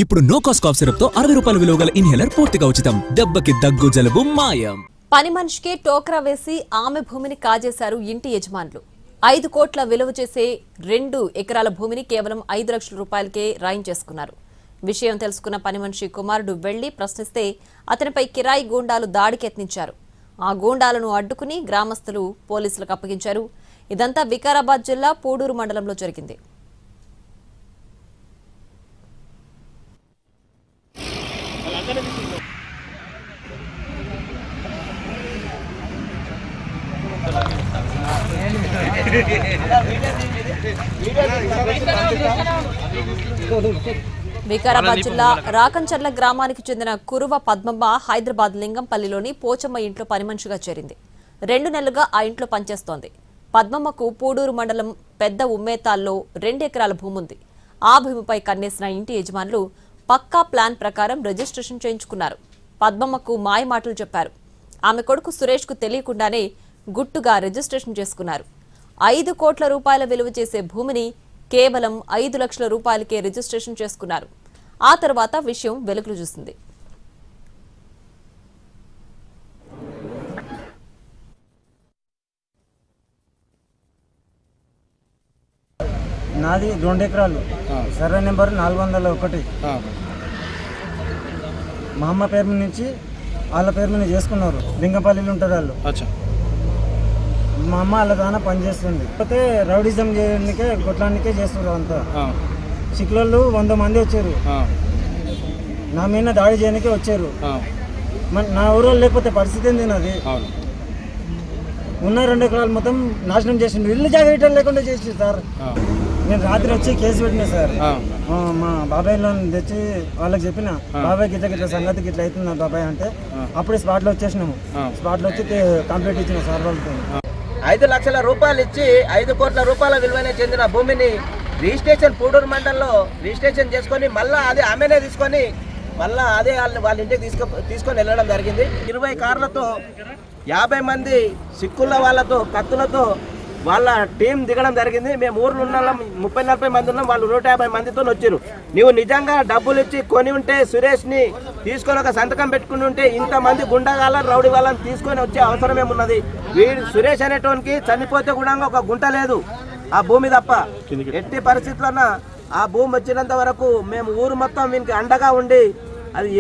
ఇప్పుడు no cost cough syrup తో 60 రూపాయల విలువ గల ఇన్హేలర్ పూర్తిగా ఉచితం. దెబ్బకి దగ్గు జలుబు మాయం. పని మనిషికి టోక్రా వేసి ఆమె భూమిని కాజేశారు ఇంటి యజమానులు. 5 కోట్ల విలువ చేసే 2 ఎకరాల భూమిని కేవలం 5 లక్షల రూపాయలకే రాయించేసుకున్నారు. విషయం తెలుసుకున్న పని మనిషి కుమారుడు వెళ్లి ప్రశ్నిస్తే అతనిపై కిరాయి గూండాలు దాడికి యత్నించారు. ఆ గూండాలను అడ్డుకుని గ్రామస్తులు పోలీసులకు అప్పగించారు. ఇదంతా వికారాబాద్ జిల్లా పూడూరు మండలంలో జరిగింది. వికారాబాద్ జిల్లా రాకంచర్ల గ్రామానికి చెందిన కురువ పద్మమ్మ హైదరాబాద్ లింగంపల్లిలోని పోచమ్మ ఇంట్లో పని మనిషిగా చేరింది. 2 నెలలుగా ఆ ఇంట్లో పనిచేస్తోంది. పద్మమ్మకు పూడూరు మండలం పెద్ద ఉమ్మేతాల్లో 2 ఎకరాల భూమి ఉంది. ఆ భూమిపై కన్నేసిన ఇంటి యజమానులు పక్కా ప్లాన్ ప్రకారం రిజిస్ట్రేషన్ చేయించుకున్నారు. పద్మమ్మకు మాయ మాటలు చెప్పారు. ఆమె కొడుకు సురేష్ కు తెలియకుండానే గుట్టుగా రిజిస్ట్రేషన్ చేసుకున్నారు. 5 కోట్ల రూపాయల విలువ చేసే భూమిని కేవలం 5 లక్షల రూపాయలకే రిజిస్ట్రేషన్ చేసుకున్నారు. ఆ తర్వాత విషయం వెలుగులు చూసింది. నాది 2 ఎకరాలు, సర్వే నెంబర్ 401. మా అమ్మ పేరు మీద నుంచి వాళ్ళ పేరు మీద చేసుకున్నారు. లింగంపల్లిలో ఉంటారు వాళ్ళు. మా అమ్మ వాళ్ళ దాన పనిచేస్తుంది. కాకపోతే రౌడిజం చేయడానికే కొట్లానికే చేస్తున్నారు. అంతా చిక్కులలో 100 మంది వచ్చారు. నా మీద దాడి చేయడానికే వచ్చారు. నా ఊరు లేకపోతే పరిస్థితి ఏంది నాది? ఉన్న 2 ఎకరాలు మొత్తం నాశనం చేసిండు. ఇల్లు జాగ్రత్త లేకుండా చేసి సార్. నేను రాత్రి వచ్చి కేసు పెట్టినా సార్. మా బాబాయ్లో తెచ్చి వాళ్ళకి చెప్పిన, బాబాయ్ గిట్ల సంగతి ఇట్లా అవుతుంది బాబాయ్ అంటే, అప్పుడే స్పాట్లో వచ్చేసినాము. స్పాట్లో వచ్చి కంప్లీట్ ఇచ్చిన సార్ వాళ్ళతో. 5 లక్షల రూపాయలు ఇచ్చి 5 కోట్ల రూపాయల విలువైన చెందిన భూమిని రిజిస్ట్రేషన్ పూడూరు మండలంలో రిజిస్ట్రేషన్ చేసుకొని మళ్ళీ అదే ఆమెనే తీసుకొని మళ్ళీ అదే వాళ్ళ ఇంటికి తీసుకొని వెళ్ళడం జరిగింది. 20 కార్లతో 50 మంది సిక్కుల వాళ్ళతో కత్తులతో వాళ్ళ టీం దిగడం జరిగింది. మేము ఊర్లో ఉన్న 30-40 మంది ఉన్నాం. వాళ్ళు 150 మందితో వచ్చారు. నువ్వు నిజంగా డబ్బులు ఇచ్చి కొని ఉంటే సురేష్ని తీసుకొని ఒక సంతకం పెట్టుకుని ఉంటే ఇంతమంది గుండగాళ్ళని రౌడీ వాళ్ళని తీసుకొని వచ్చే అవసరం ఏమున్నది? వీడు సురేష్ అనేటోనికి చనిపోతే కూడా ఒక గుంట లేదు ఆ భూమి తప్ప. ఎట్టి పరిస్థితుల్లో ఆ భూమి వచ్చినంత వరకు మేము ఊరు మొత్తం వీనికి అండగా ఉండి అది